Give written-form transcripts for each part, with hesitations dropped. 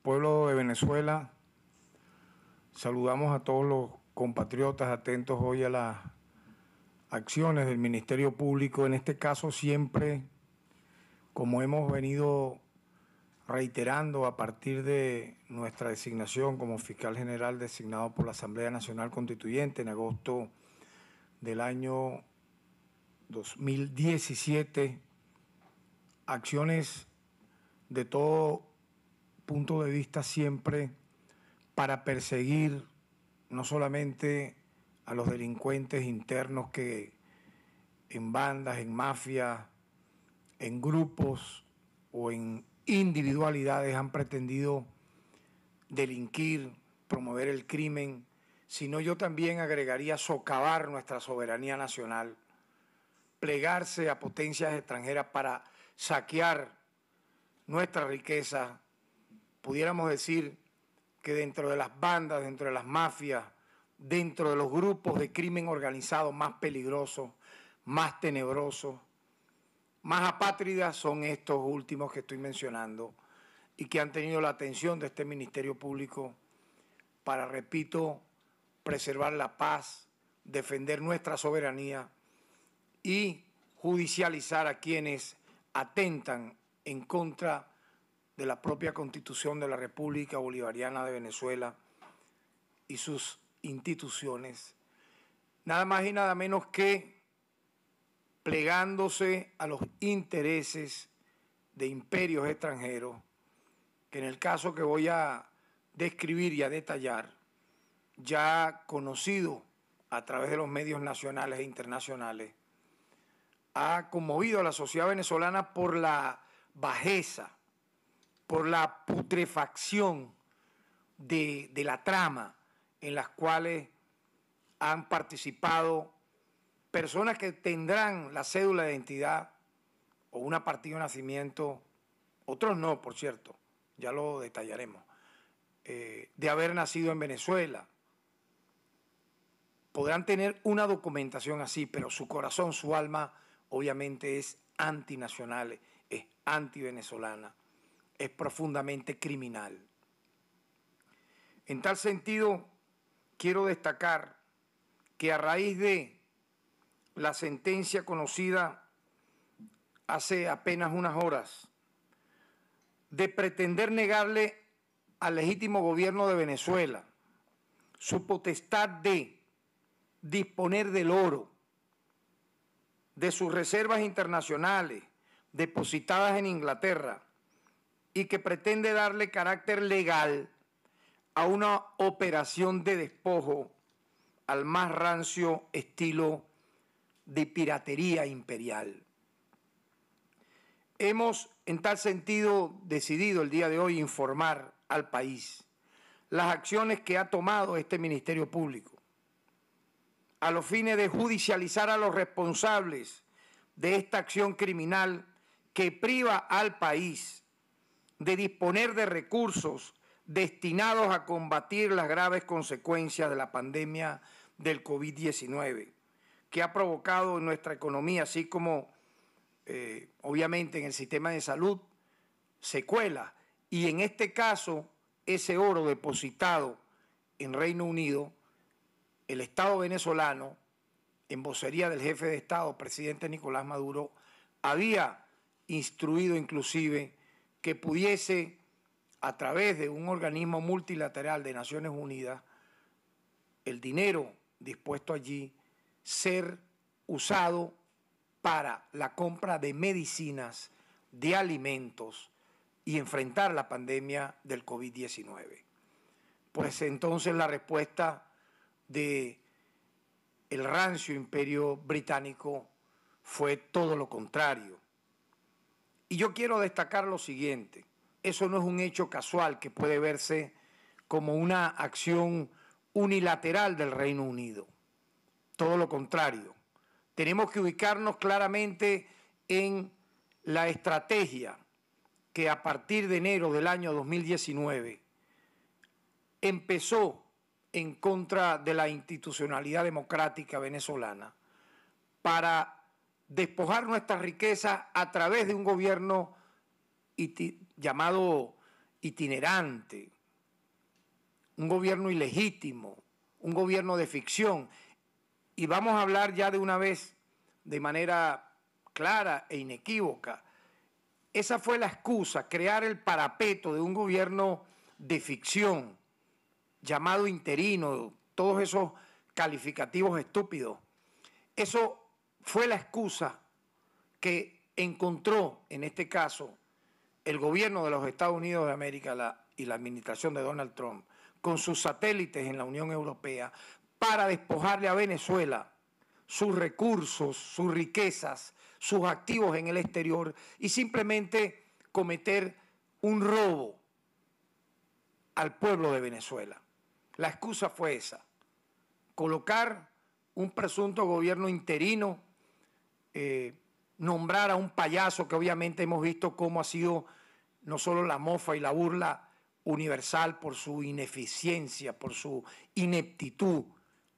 Pueblo de Venezuela, saludamos a todos los compatriotas atentos hoy a las acciones del Ministerio Público, en este caso siempre, como hemos venido reiterando a partir de nuestra designación como fiscal general designado por la Asamblea Nacional Constituyente en agosto del año 2017, acciones de todo punto de vista siempre para perseguir no solamente a los delincuentes internos que en bandas, en mafias, en grupos o en individualidades han pretendido delinquir, promover el crimen, sino yo también agregaría socavar nuestra soberanía nacional, plegarse a potencias extranjeras para saquear nuestra riqueza. Pudiéramos decir que dentro de las bandas, dentro de las mafias, dentro de los grupos de crimen organizado más peligrosos, más tenebrosos, más apátridas son estos últimos que estoy mencionando y que han tenido la atención de este Ministerio Público para, repito, preservar la paz, defender nuestra soberanía y judicializar a quienes atentan en contra de la propia Constitución de la República Bolivariana de Venezuela y sus instituciones, nada más y nada menos que plegándose a los intereses de imperios extranjeros, que en el caso que voy a describir y a detallar, ya conocido a través de los medios nacionales e internacionales, ha conmovido a la sociedad venezolana por la bajeza, por la putrefacción de la trama en las cuales han participado personas que tendrán la cédula de identidad o una partida de nacimiento, otros no, por cierto, ya lo detallaremos, de haber nacido en Venezuela. Podrán tener una documentación así, pero su corazón, su alma, obviamente es antinacional, es antivenezolana, es profundamente criminal. En tal sentido, quiero destacar que a raíz de la sentencia conocida hace apenas unas horas de pretender negarle al legítimo gobierno de Venezuela su potestad de disponer del oro, de sus reservas internacionales depositadas en Inglaterra y que pretende darle carácter legal a una operación de despojo al más rancio estilo de piratería imperial. Hemos, en tal sentido, decidido el día de hoy informar al país las acciones que ha tomado este Ministerio Público a los fines de judicializar a los responsables de esta acción criminal que priva al país de disponer de recursos destinados a combatir las graves consecuencias de la pandemia del COVID-19, que ha provocado en nuestra economía, así como obviamente en el sistema de salud, secuelas. Y en este caso, ese oro depositado en Reino Unido, el Estado venezolano, en vocería del jefe de Estado, presidente Nicolás Maduro, había instruido inclusive que pudiese, a través de un organismo multilateral de Naciones Unidas, el dinero dispuesto allí ser usado para la compra de medicinas, de alimentos y enfrentar la pandemia del COVID-19. Pues entonces la respuesta del rancio imperio británico fue todo lo contrario. Y yo quiero destacar lo siguiente: eso no es un hecho casual que puede verse como una acción unilateral del Reino Unido. Todo lo contrario. Tenemos que ubicarnos claramente en la estrategia que a partir de enero del año 2019 empezó en contra de la institucionalidad democrática venezolana para despojar nuestras riquezas a través de un gobierno llamado itinerante, un gobierno ilegítimo, un gobierno de ficción. Y vamos a hablar ya de una vez, de manera clara e inequívoca. Esa fue la excusa, crear el parapeto de un gobierno de ficción, llamado interino, todos esos calificativos estúpidos. Eso fue la excusa que encontró, en este caso, el gobierno de los Estados Unidos de América y la administración de Donald Trump, con sus satélites en la Unión Europea, para despojarle a Venezuela sus recursos, sus riquezas, sus activos en el exterior y simplemente cometer un robo al pueblo de Venezuela. La excusa fue esa, colocar un presunto gobierno interino, nombrar a un payaso que obviamente hemos visto cómo ha sido no solo la mofa y la burla universal por su ineficiencia, por su ineptitud,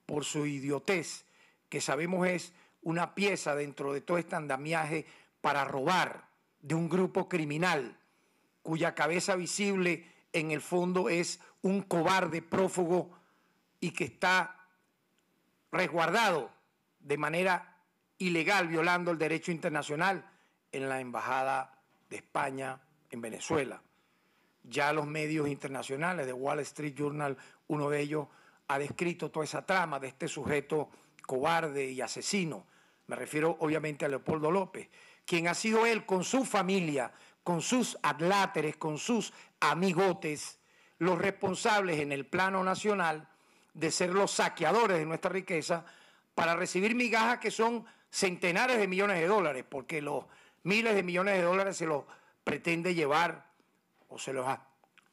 por su idiotez, que sabemos es una pieza dentro de todo este andamiaje para robar de un grupo criminal cuya cabeza visible en el fondo es un cobarde prófugo y que está resguardado de manera ilegal, violando el derecho internacional en la Embajada de España en Venezuela. Ya los medios internacionales, de Wall Street Journal, uno de ellos ha descrito toda esa trama de este sujeto cobarde y asesino. Me refiero obviamente a Leopoldo López, quien ha sido él con su familia, con sus adláteres, con sus amigotes, los responsables en el plano nacional de ser los saqueadores de nuestra riqueza para recibir migajas que son centenares de millones de dólares, porque los miles de millones de dólares se los pretende llevar o se los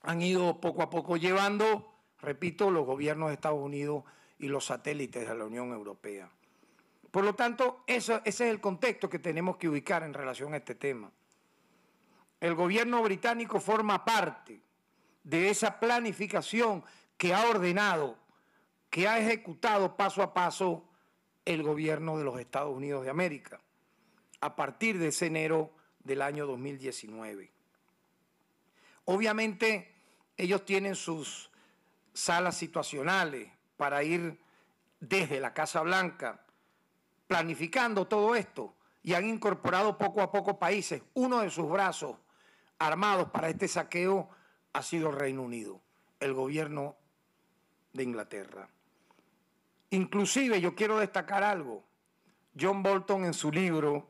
han ido poco a poco llevando, repito, los gobiernos de Estados Unidos y los satélites de la Unión Europea. Por lo tanto, ese es el contexto que tenemos que ubicar en relación a este tema. El gobierno británico forma parte de esa planificación que ha ordenado, que ha ejecutado paso a paso el gobierno de los Estados Unidos de América, a partir de ese enero del año 2019. Obviamente, ellos tienen sus salas situacionales para ir desde la Casa Blanca planificando todo esto y han incorporado poco a poco países. Uno de sus brazos armados para este saqueo ha sido el Reino Unido, el gobierno de Inglaterra. Inclusive yo quiero destacar algo. John Bolton en su libro,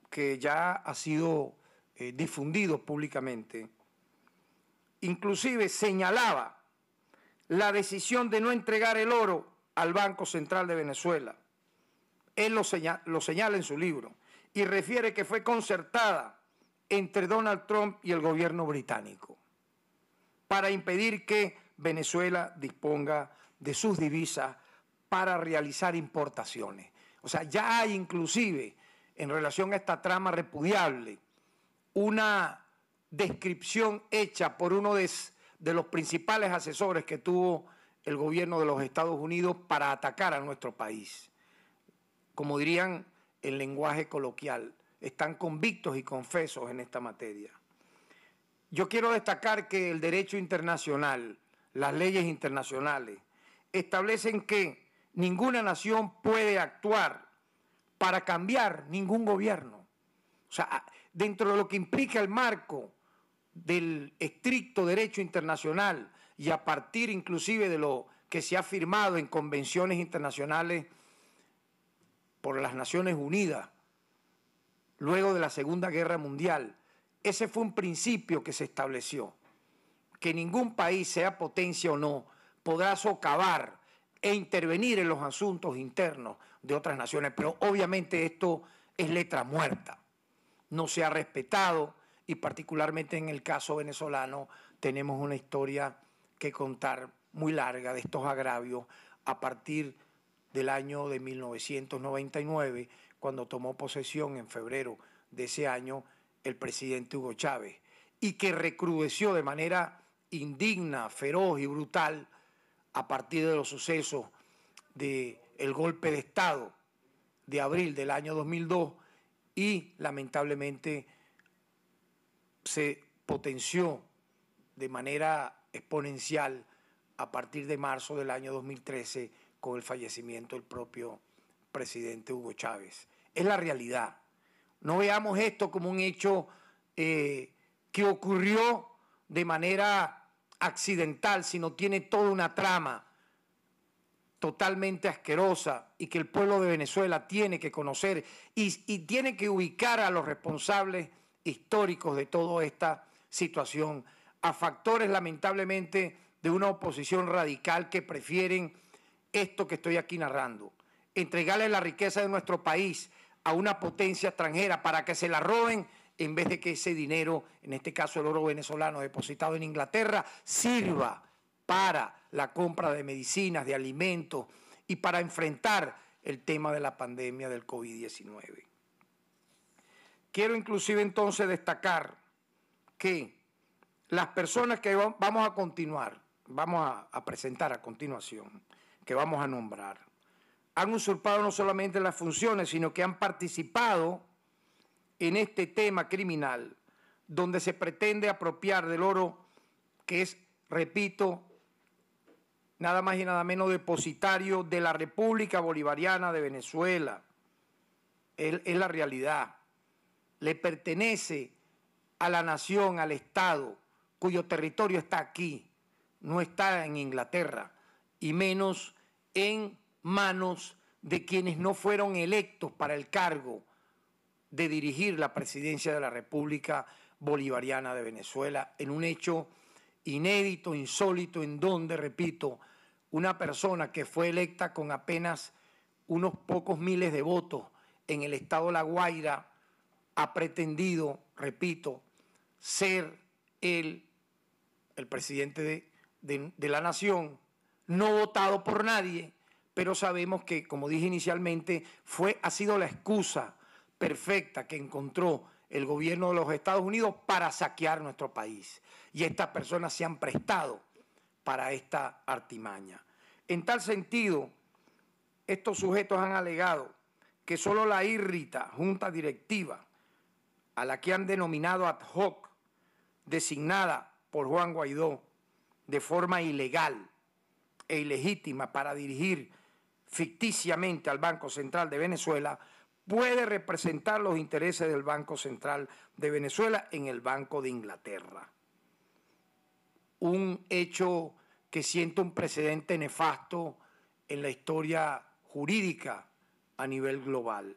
que ya ha sido difundido públicamente, inclusive señalaba la decisión de no entregar el oro al Banco Central de Venezuela. Él lo señala en su libro y refiere que fue concertada entre Donald Trump y el gobierno británico para impedir que Venezuela disponga de sus divisas para realizar importaciones. O sea, ya hay inclusive, en relación a esta trama repudiable, una descripción hecha por uno de los principales asesores que tuvo el gobierno de los Estados Unidos para atacar a nuestro país. Como dirían en lenguaje coloquial, están convictos y confesos en esta materia. Yo quiero destacar que el derecho internacional, las leyes internacionales, establecen que ninguna nación puede actuar para cambiar ningún gobierno. O sea, dentro de lo que implica el marco del estricto derecho internacional y a partir inclusive de lo que se ha firmado en convenciones internacionales por las Naciones Unidas, luego de la Segunda Guerra Mundial, ese fue un principio que se estableció, que ningún país, sea potencia o no, podrá socavar e intervenir en los asuntos internos de otras naciones, pero obviamente esto es letra muerta, no se ha respetado y particularmente en el caso venezolano tenemos una historia que contar muy larga de estos agravios a partir del año de 1999, cuando tomó posesión en febrero de ese año el presidente Hugo Chávez, y que recrudeció de manera indigna, feroz y brutal a partir de los sucesos del golpe de Estado de abril del año 2002 y lamentablemente se potenció de manera exponencial a partir de marzo del año 2013 con el fallecimiento del propio presidente Hugo Chávez. Es la realidad. No veamos esto como un hecho que ocurrió de manera accidental, sino tiene toda una trama totalmente asquerosa y que el pueblo de Venezuela tiene que conocer y tiene que ubicar a los responsables históricos de toda esta situación, a factores lamentablemente de una oposición radical que prefieren esto que estoy aquí narrando, entregarle la riqueza de nuestro país a una potencia extranjera para que se la roben en vez de que ese dinero, en este caso el oro venezolano depositado en Inglaterra, sirva para la compra de medicinas, de alimentos y para enfrentar el tema de la pandemia del COVID-19. Quiero inclusive entonces destacar que las personas que vamos a presentar a continuación, que vamos a nombrar, han usurpado no solamente las funciones, sino que han participado en este tema criminal, donde se pretende apropiar del oro que es, repito, nada más y nada menos depositario de la República Bolivariana de Venezuela. Es la realidad. Le pertenece a la nación, al Estado, cuyo territorio está aquí, no está en Inglaterra, y menos en manos de quienes no fueron electos para el cargo de dirigir la presidencia de la República Bolivariana de Venezuela, en un hecho inédito, insólito, en donde, repito, una persona que fue electa con apenas unos pocos miles de votos en el estado de La Guaira ha pretendido, repito, ser el presidente de la nación, no votado por nadie, pero sabemos que, como dije inicialmente, ha sido la excusa perfecta que encontró el gobierno de los Estados Unidos para saquear nuestro país. Y estas personas se han prestado para esta artimaña. En tal sentido, estos sujetos han alegado que solo la írrita junta directiva, a la que han denominado ad hoc, designada por Juan Guaidó de forma ilegal e ilegítima para dirigir ficticiamente al Banco Central de Venezuela, puede representar los intereses del Banco Central de Venezuela en el Banco de Inglaterra. Un hecho que sienta un precedente nefasto en la historia jurídica a nivel global.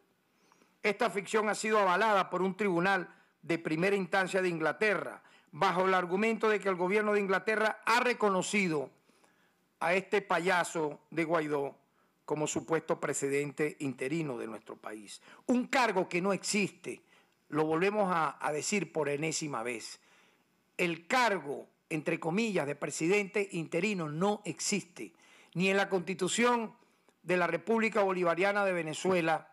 Esta ficción ha sido avalada por un tribunal de primera instancia de Inglaterra, bajo el argumento de que el gobierno de Inglaterra ha reconocido a este payaso de Guaidó como supuesto presidente interino de nuestro país. Un cargo que no existe, lo volvemos a decir por enésima vez. El cargo, entre comillas, de presidente interino no existe, ni en la Constitución de la República Bolivariana de Venezuela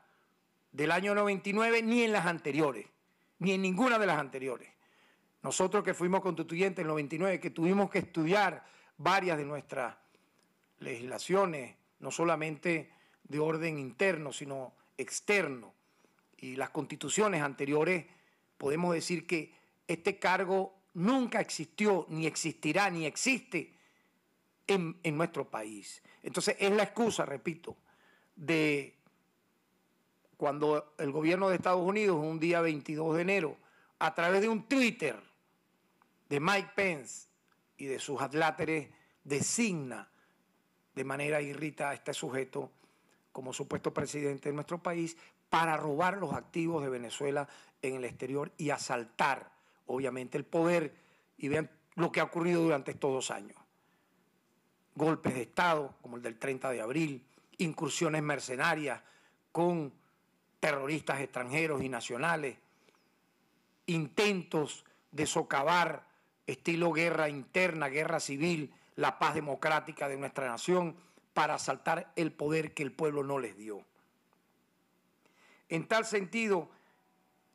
del año 99, ni en las anteriores, ni en ninguna de las anteriores. Nosotros que fuimos constituyentes en el 99, que tuvimos que estudiar varias de nuestras legislaciones, no solamente de orden interno, sino externo, y las constituciones anteriores, podemos decir que este cargo nunca existió, ni existirá, ni existe en nuestro país. Entonces es la excusa, repito, de cuando el gobierno de Estados Unidos, un día 22 de enero, a través de un Twitter de Mike Pence y de sus adláteres, designa de manera irrita a este sujeto como supuesto presidente de nuestro país para robar los activos de Venezuela en el exterior y asaltar, obviamente, el poder. Y vean lo que ha ocurrido durante estos 2 años. Golpes de Estado, como el del 30 de abril, incursiones mercenarias con terroristas extranjeros y nacionales, intentos de socavar, estilo guerra interna, guerra civil, la paz democrática de nuestra nación, para asaltar el poder que el pueblo no les dio. En tal sentido,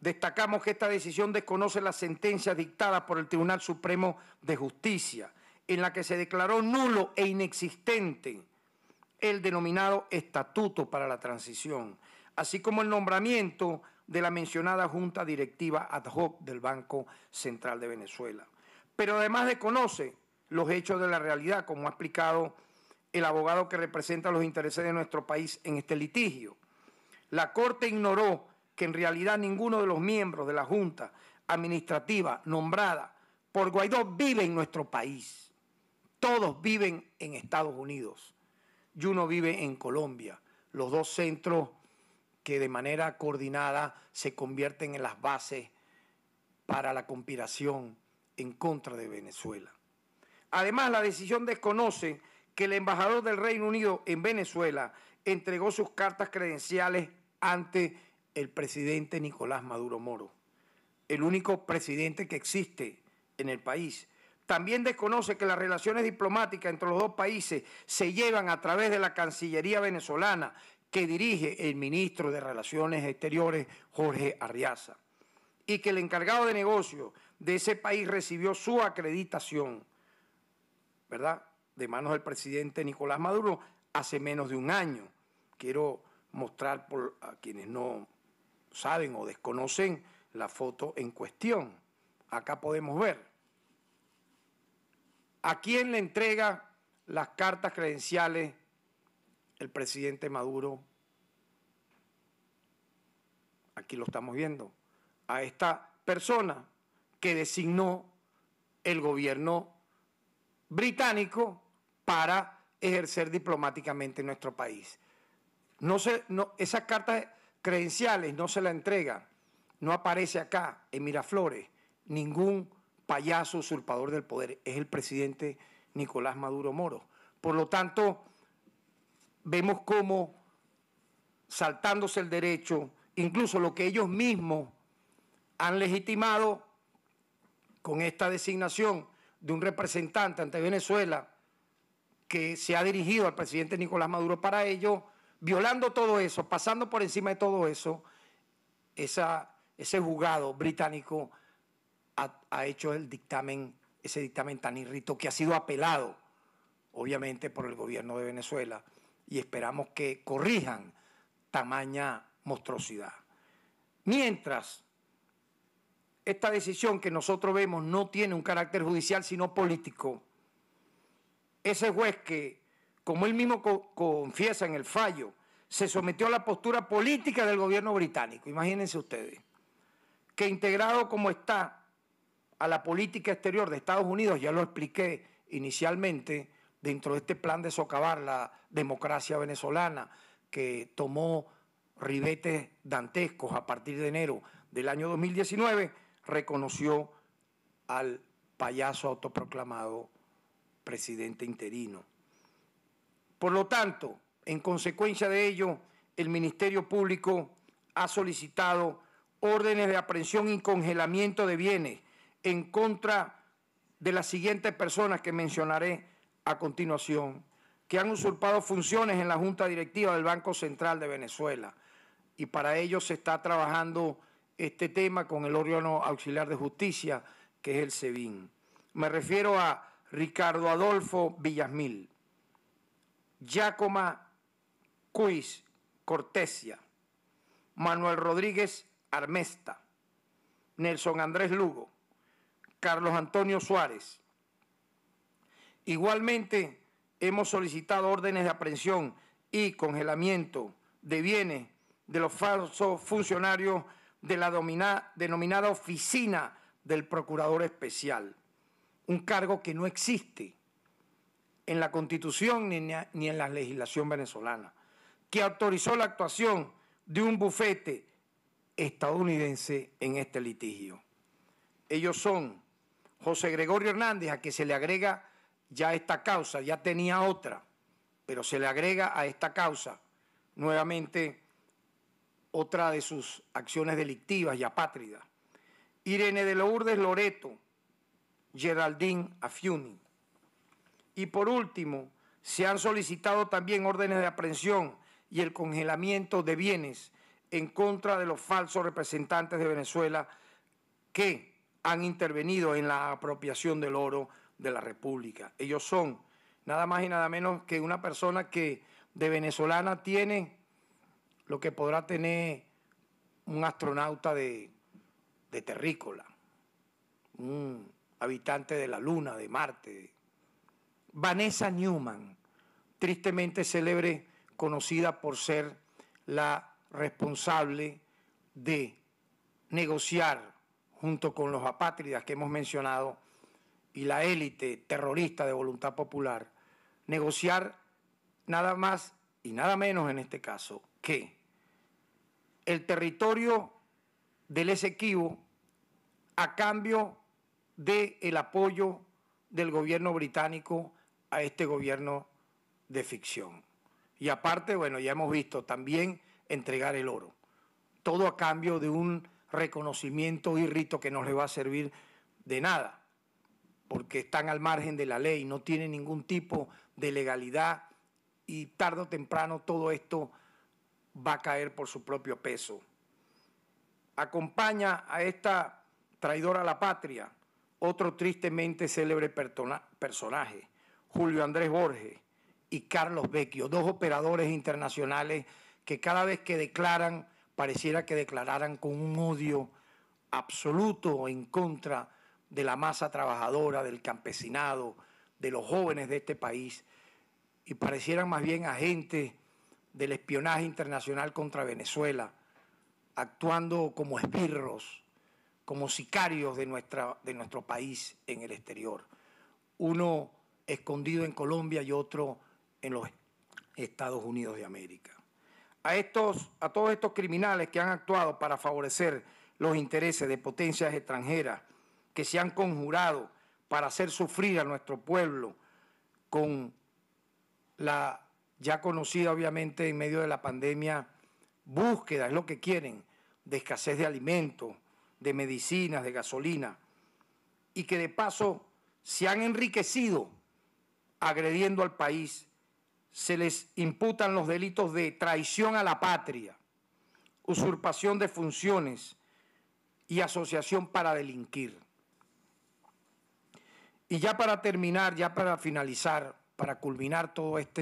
destacamos que esta decisión desconoce las sentencias dictadas por el Tribunal Supremo de Justicia, en la que se declaró nulo e inexistente el denominado Estatuto para la Transición, así como el nombramiento de la mencionada Junta Directiva Ad Hoc del Banco Central de Venezuela. Pero además desconoce los hechos de la realidad, como ha explicado el abogado que representa los intereses de nuestro país en este litigio. La Corte ignoró que en realidad ninguno de los miembros de la Junta Administrativa nombrada por Guaidó vive en nuestro país. Todos viven en Estados Unidos y uno vive en Colombia. Los dos centros que de manera coordinada se convierten en las bases para la conspiración en contra de Venezuela. Además, la decisión desconoce que el embajador del Reino Unido en Venezuela entregó sus cartas credenciales ante el presidente Nicolás Maduro Moro, el único presidente que existe en el país. También desconoce que las relaciones diplomáticas entre los dos países se llevan a través de la Cancillería venezolana que dirige el ministro de Relaciones Exteriores, Jorge Arriaza, y que el encargado de negocios de ese país recibió su acreditación, ¿verdad?, de manos del presidente Nicolás Maduro hace menos de un año. Quiero mostrar a quienes no saben o desconocen la foto en cuestión. Acá podemos ver a quién le entrega las cartas credenciales el presidente Maduro. Aquí lo estamos viendo, a esta persona que designó el gobierno británico para ejercer diplomáticamente en nuestro país. Esas cartas credenciales no se la entrega, no aparece acá en Miraflores ningún payaso usurpador del poder, es el presidente Nicolás Maduro Moro. Por lo tanto, vemos cómo, saltándose el derecho, incluso lo que ellos mismos han legitimado con esta designación de un representante ante Venezuela que se ha dirigido al presidente Nicolás Maduro para ello, violando todo eso, pasando por encima de todo eso, ese juzgado británico ha hecho ese dictamen tan irrito que ha sido apelado, obviamente, por el gobierno de Venezuela, y esperamos que corrijan tamaña monstruosidad. Mientras, esta decisión que nosotros vemos no tiene un carácter judicial, sino político. Ese juez que, como él mismo confiesa en el fallo, se sometió a la postura política del gobierno británico. Imagínense ustedes, que integrado como está a la política exterior de Estados Unidos, ya lo expliqué inicialmente, dentro de este plan de socavar la democracia venezolana, que tomó ribetes dantescos a partir de enero del año 2019, reconoció al payaso autoproclamado presidente interino. Por lo tanto, en consecuencia de ello, el Ministerio Público ha solicitado órdenes de aprehensión y congelamiento de bienes en contra de las siguientes personas que mencionaré a continuación, que han usurpado funciones en la Junta Directiva del Banco Central de Venezuela. Y para ello se está trabajando este tema con el órgano auxiliar de justicia, que es el SEBIN. Me refiero a Ricardo Adolfo Villasmil, Giacoma Cuis Cortesia, Manuel Rodríguez Armesta, Nelson Andrés Lugo, Carlos Antonio Suárez. Igualmente, hemos solicitado órdenes de aprehensión y congelamiento de bienes de los falsos funcionarios de la denominada Oficina del Procurador Especial, un cargo que no existe en la Constitución ni en la legislación venezolana, que autorizó la actuación de un bufete estadounidense en este litigio. Ellos son José Gregorio Hernández, a que se le agrega ya esta causa, ya tenía otra, pero se le agrega a esta causa nuevamente otra de sus acciones delictivas y apátridas. Irene de Lourdes Loreto, Geraldine Afiuni. Y por último, se han solicitado también órdenes de aprehensión y el congelamiento de bienes en contra de los falsos representantes de Venezuela que han intervenido en la apropiación del oro de la República. Ellos son nada más y nada menos que una persona que de venezolana tiene lo que podrá tener un astronauta de terrícola, un habitante de la Luna, de Marte. Vanessa Newman, tristemente célebre, conocida por ser la responsable de negociar junto con los apátridas que hemos mencionado y la élite terrorista de Voluntad Popular, negociar nada más y nada menos en este caso que el territorio del Esequibo a cambio del apoyo del gobierno británico a este gobierno de ficción. Y aparte, bueno, ya hemos visto también entregar el oro. Todo a cambio de un reconocimiento y rito que no les va a servir de nada, porque están al margen de la ley, no tienen ningún tipo de legalidad y tarde o temprano todo esto va a caer por su propio peso. Acompaña a esta traidora a la patria otro tristemente célebre personaje, Julio Andrés Borges y Carlos Vecchio, dos operadores internacionales que cada vez que declaran pareciera que declararan con un odio absoluto en contra de la masa trabajadora, del campesinado, de los jóvenes de este país, y parecieran más bien agentes del espionaje internacional contra Venezuela, actuando como esbirros, como sicarios de nuestro país en el exterior. Uno escondido en Colombia y otro en los Estados Unidos de América. A todos estos criminales que han actuado para favorecer los intereses de potencias extranjeras, que se han conjurado para hacer sufrir a nuestro pueblo con la ya conocida, obviamente, en medio de la pandemia, búsqueda, es lo que quieren, de escasez de alimentos, de medicinas, de gasolina, y que de paso se han enriquecido agrediendo al país. Se les imputan los delitos de traición a la patria, usurpación de funciones y asociación para delinquir. Y ya para terminar, ya para finalizar, para culminar todo esta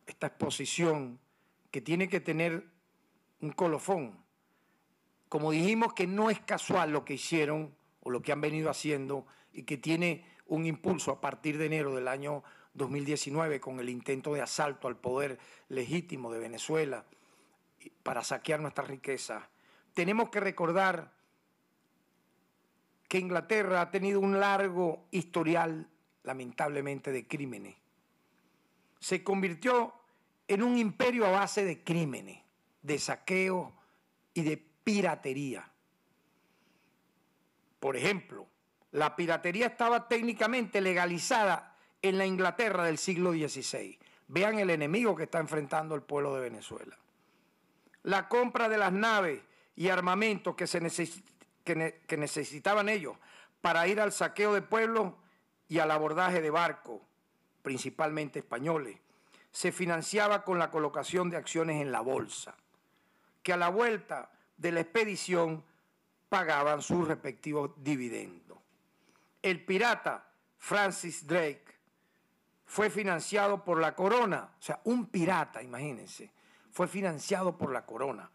exposición que tiene que tener un colofón. Como dijimos que no es casual lo que hicieron o lo que han venido haciendo y que tiene un impulso a partir de enero del año 2019 con el intento de asalto al poder legítimo de Venezuela para saquear nuestras riquezas. Tenemos que recordar que Inglaterra ha tenido un largo historial, lamentablemente, de crímenes. Se convirtió en un imperio a base de crímenes, de saqueo y de piratería. Por ejemplo, la piratería estaba técnicamente legalizada en la Inglaterra del siglo XVI. Vean el enemigo que está enfrentando el pueblo de Venezuela. La compra de las naves y armamentos que necesitaban ellos para ir al saqueo de pueblos y al abordaje de barcos, principalmente españoles, se financiaba con la colocación de acciones en la bolsa, que a la vuelta de la expedición pagaban sus respectivos dividendos. El pirata Francis Drake fue financiado por la corona, o sea, un pirata, imagínense, fue financiado por la corona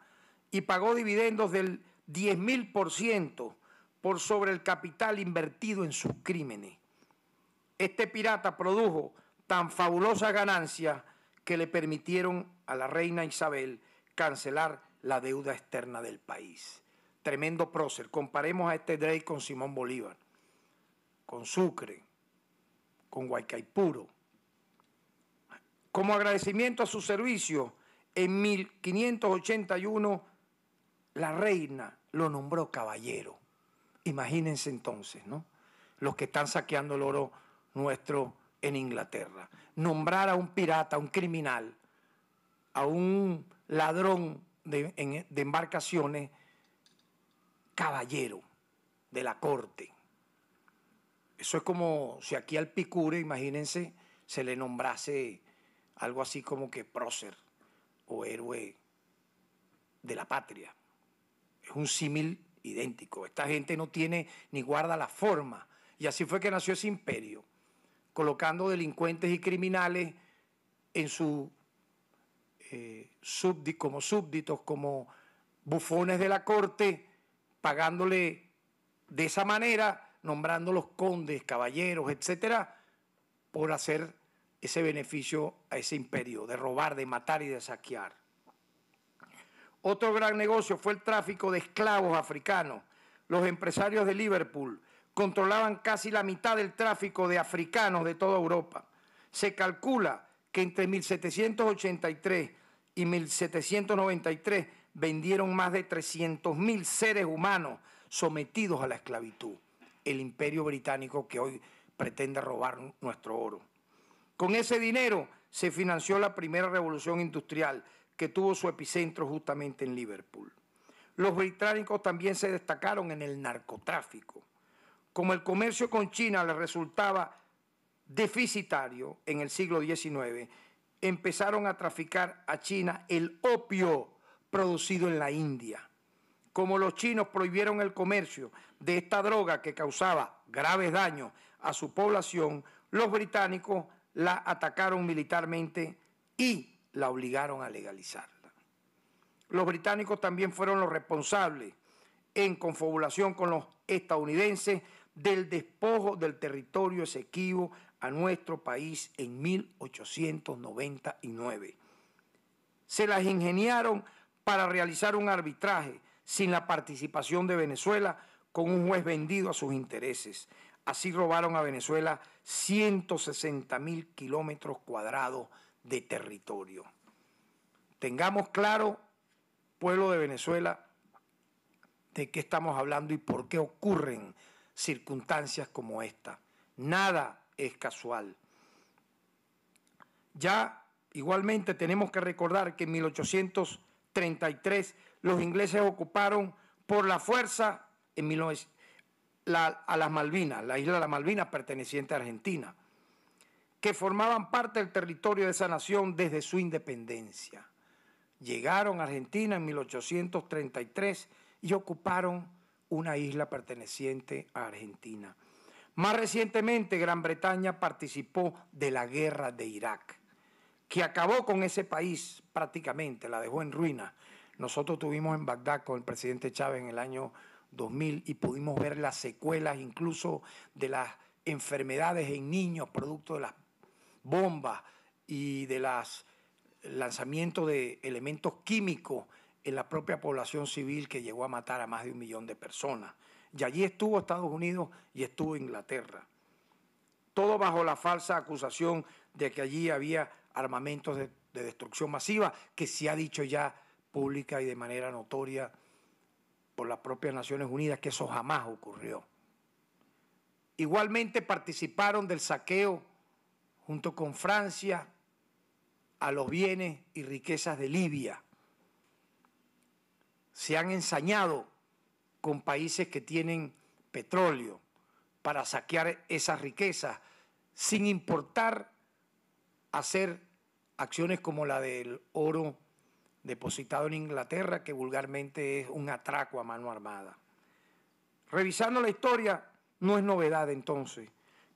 y pagó dividendos del 10.000% por sobre el capital invertido en sus crímenes. Este pirata produjo tan fabulosas ganancias que le permitieron a la reina Isabel cancelar la deuda externa del país. Tremendo prócer. Comparemos a este Drake con Simón Bolívar, con Sucre, con Guaycaipuro. Como agradecimiento a su servicio, en 1581 la reina lo nombró caballero. Imagínense entonces, ¿no? Los que están saqueando el oro nuestro en Inglaterra. Nombrar a un pirata, a un criminal, a un ladrón de embarcaciones, caballero de la corte. Eso es como si aquí al Picure, imagínense, se le nombrase algo así como que prócer o héroe de la patria. Es un símil idéntico. Esta gente no tiene ni guarda la forma. Y así fue que nació ese imperio, colocando delincuentes y criminales en su como súbditos, como bufones de la corte, pagándole de esa manera, nombrándolos condes, caballeros, etcétera, por hacer ese beneficio a ese imperio, de robar, de matar y de saquear. Otro gran negocio fue el tráfico de esclavos africanos. Los empresarios de Liverpool controlaban casi la mitad del tráfico de africanos de toda Europa. Se calcula que entre 1783 y 1793 vendieron más de 300.000 seres humanos sometidos a la esclavitud. El imperio británico que hoy pretende robar nuestro oro. Con ese dinero se financió la primera revolución industrial, que tuvo su epicentro justamente en Liverpool. Los británicos también se destacaron en el narcotráfico. Como el comercio con China les resultaba deficitario en el siglo XIX, empezaron a traficar a China el opio producido en la India. Como los chinos prohibieron el comercio de esta droga que causaba graves daños a su población, los británicos la atacaron militarmente y la obligaron a legalizarla. Los británicos también fueron los responsables, en confabulación con los estadounidenses, del despojo del territorio Esequibo a nuestro país en 1899. Se las ingeniaron para realizar un arbitraje sin la participación de Venezuela, con un juez vendido a sus intereses. Así robaron a Venezuela 160.000 kilómetros cuadrados de territorio. Tengamos claro, pueblo de Venezuela, de qué estamos hablando y por qué ocurren circunstancias como esta. Nada es casual. Ya igualmente tenemos que recordar que en 1833 los ingleses ocuparon por la fuerza a las Malvinas, la isla de las Malvinas perteneciente a Argentina, que formaban parte del territorio de esa nación desde su independencia. Llegaron a Argentina en 1833 y ocuparon una isla perteneciente a Argentina. Más recientemente, Gran Bretaña participó de la guerra de Irak, que acabó con ese país prácticamente, la dejó en ruinas. Nosotros estuvimos en Bagdad con el presidente Chávez en el año 2000 y pudimos ver las secuelas incluso de las enfermedades en niños, producto de las bombas y de los lanzamientos de elementos químicos en la propia población civil, que llegó a matar a más de 1 millón de personas. Y allí estuvo Estados Unidos y estuvo Inglaterra. Todo bajo la falsa acusación de que allí había armamentos de destrucción masiva, que se ha dicho ya pública y de manera notoria por las propias Naciones Unidas que eso jamás ocurrió. Igualmente participaron del saqueo, junto con Francia, a los bienes y riquezas de Libia. Se han ensañado con países que tienen petróleo para saquear esas riquezas, sin importar hacer acciones como la del oro depositado en Inglaterra, que vulgarmente es un atraco a mano armada. Revisando la historia, no es novedad entonces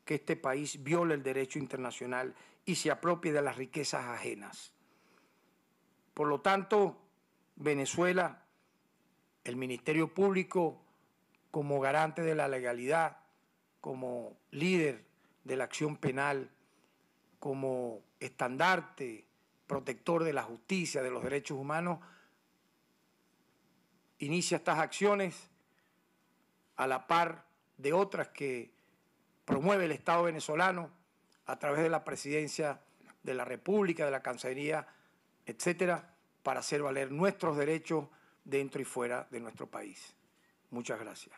que este país viole el derecho internacional y se apropie de las riquezas ajenas. Por lo tanto, Venezuela, el Ministerio Público, como garante de la legalidad, como líder de la acción penal, como estandarte, protector de la justicia, de los derechos humanos, inicia estas acciones a la par de otras que promueve el Estado venezolano a través de la Presidencia de la República, de la Cancillería, etcétera, para hacer valer nuestros derechos dentro y fuera de nuestro país. Muchas gracias.